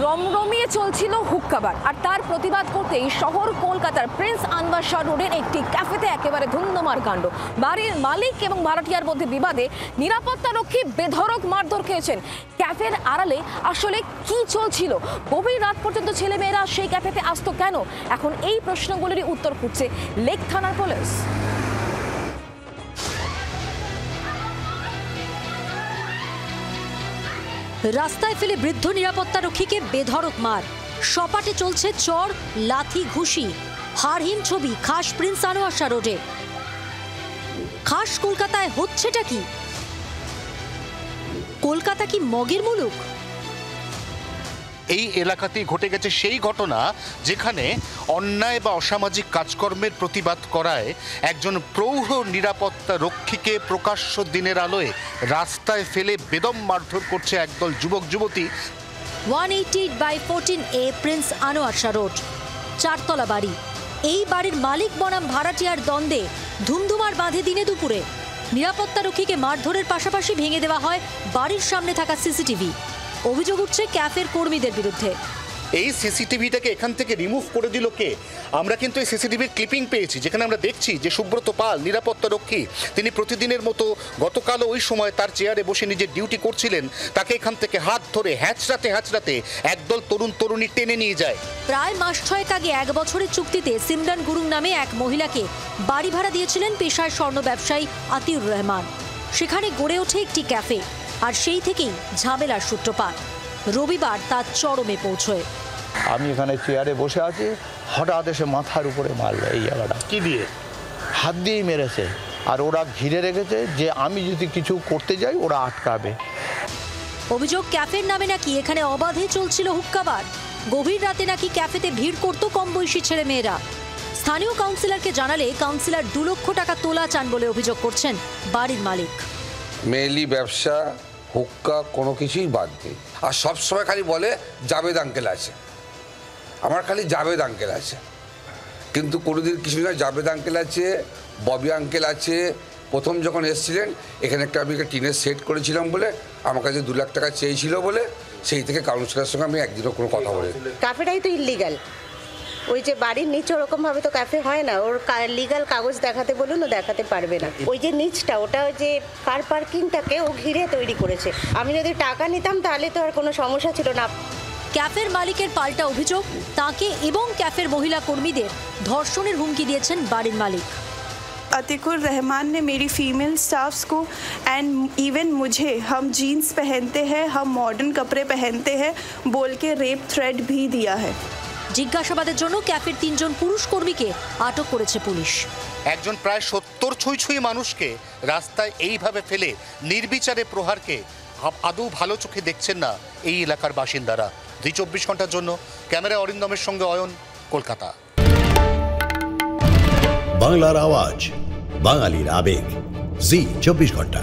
রমরমিয়ে চলছিল হুক্কাবার, আর তার প্রতিবাদ করতেই শহর কলকাতার প্রিন্স আনভার শাহ রোডের একটি ক্যাফেতে একেবারে ধুন্ধুমার কাণ্ড। বাড়ির মালিক এবং ভাড়াটিয়ার মধ্যে বিবাদে নিরাপত্তারক্ষী বেধড়ক মারধর খেয়েছেন। ক্যাফের আড়ালে আসলে কি চলছিল? গভীর রাত পর্যন্ত ছেলেমেয়েরা সেই ক্যাফেতে আসতো কেন? এখন এই প্রশ্নগুলোরই উত্তর খুঁজছে লেক থানার পুলিশ। রাস্তায় ফেলে বৃদ্ধ নিরাপত্তারক্ষীকে বেধড়ক মার, সপাটে চলছে চর, লাথি, ঘুষি। হারহীন ছবি খাস প্রিন্স আনোয়ার শাহ রোডে। খাস কলকাতায় হচ্ছেটা কি? কলকাতা কি মগের মুলুক? এই এলাকাতেই ঘটে গেছে সেই ঘটনা যেখানে অন্যায় বা অসামাজিক কাজকর্মের প্রতিবাদ করায় একজন প্রৌঢ় নিরাপত্তা রক্ষীকে প্রকাশ্য দিনের আলোয় রাস্তায় ফেলে বেদম মারধর করছে একদল যুবক যুবতী। 188/14A Prince Anwar Shah road, চারতলা বাড়ি। এই বাড়ির মালিক বনাম ভাড়াটিয়ার দ্বন্দ্বে ধুমধুমার বাঁধে দিনে দুপুরে। নিরাপত্তারক্ষীকে মারধরের পাশাপাশি ভেঙে দেওয়া হয় বাড়ির সামনে থাকা সিসিটিভি। অভিযোগ উঠছে ক্যাফের কর্মীদের বিরুদ্ধে। এই সিসিটিভিটাকে এখান থেকে রিমুভ করে দিল কে? আমরা কিন্তু এই সিসিটিভির ক্লিপিং পেয়েছি, যেখানে আমরা দেখছি যে সুব্রত পাল নিরাপত্তারক্ষী, তিনি প্রতিদিনের মতো গতকালও ওই সময় তার চেয়ারে বসে নিজের ডিউটি করছিলেন। তাকে এখান থেকে হাত ধরে হ্যাচড়াতে হ্যাচড়াতে একদল তরুণ তরুণী টেনে নিয়ে যায়। প্রায় মাস 6 আগে 1 বছরের চুক্তিতে সিমরান গুরুং নামে এক মহিলাকে বাড়ি ভাড়া দিয়েছিলেন পেশায় স্বর্ণ ব্যবসায়ী আতিউর রহমান। সেখানে গড়ে ওঠে একটি ক্যাফে, আর সেই থেকেই ঝামেলার সূত্রপাত। রবিবার তার চরমে পৌঁছয়। আমি এখানে চেয়ারে বসে আছি, হঠাৎ এসে মাথার উপরে মারবে। এই জায়গাটা কি দিয়ে? হাত দিয়েই মেরেছে। আর ওরা ঘিরে রেখেছে যে আমি যদি কিছু করতে যাই ওরা আটকাবে। অভিযোগ ক্যাফের নামে নাকি এখানে অবাধে চলছিল হুক্কাবার। গভীর রাতে নাকি ক্যাফেতে ভিড় করত কম বয়সী ছেলে মেয়েরা। স্থানীয় কাউন্সিলরকে জানালে কাউন্সিলর 2 লক্ষ টাকা তোলা চান বলে অভিযোগ করছেন বাড়ির মালিক। মেইলি ব্যবসা, হুক্কা, কোনো কিছুই বাদ নেই। আর সবসময় খালি বলে জাভেদ আঙ্কেল আছে, আমার খালি জাভেদ আঙ্কেল আছে। কিন্তু কোনোদিন কিছু না, জাভেদ আঙ্কেল আছে, ববি আঙ্কেল আছে। প্রথম যখন এসেছিলেন এখানে আমি একটা টিনের সেট করেছিলাম বলে আমার কাছে 2 লাখ টাকা চেয়েছিল বলে সেই থেকে কাউন্সিলরের সঙ্গে আমি একদিনও কোনো কথা বলি। ক্যাফেটাই তো ইলিগাল। ওই যে বাড়ির নিচে ওরকমভাবে তো ক্যাফে হয় না। ওর লিগাল কাগজ দেখাতে বলুন, ও দেখাতে পারবে না। ওই যে নিচটা, ওটা ওই যে কার পার্কিংটাকে ও ঘিরে তৈরি করেছে। আমি যদি টাকা নিতাম তাহলে তো আর কোনো সমস্যা ছিল না। ক্যাফের মালিকের পাল্টা অভিযোগ, তাকে এবং ক্যাফের মহিলা কর্মীদের ধর্ষণের হুমকি দিয়েছেন বাড়ির মালিক। अतिकुर रहमान ने मेरी फीमेल स्टाफ्स को एंड इवन मुझे, हम जीन्स पहनते हैं, हम मॉडर्न कपड़े पहनते हैं बोल के रेप थ्रेट भी दिया है। জিজ্ঞাসাবাদের জন্য ক্যাফের 3 জন পুরুষ কর্মীকে আটক করেছে পুলিশ। একজন প্রায় 70 ছুঁই মানুষকে রাস্তায় এইভাবে ফেলে নির্বিচারে প্রহারকে আদৌ ভালো চোখে দেখছেন না এই এলাকার বাসিন্দারা। 24 ঘন্টার জন্য ক্যামেরা অরিন্দমের সঙ্গে অয়ন, কলকাতা। বাংলার আওয়াজ, বাঙালির আবেগ, জি 24 ঘন্টা।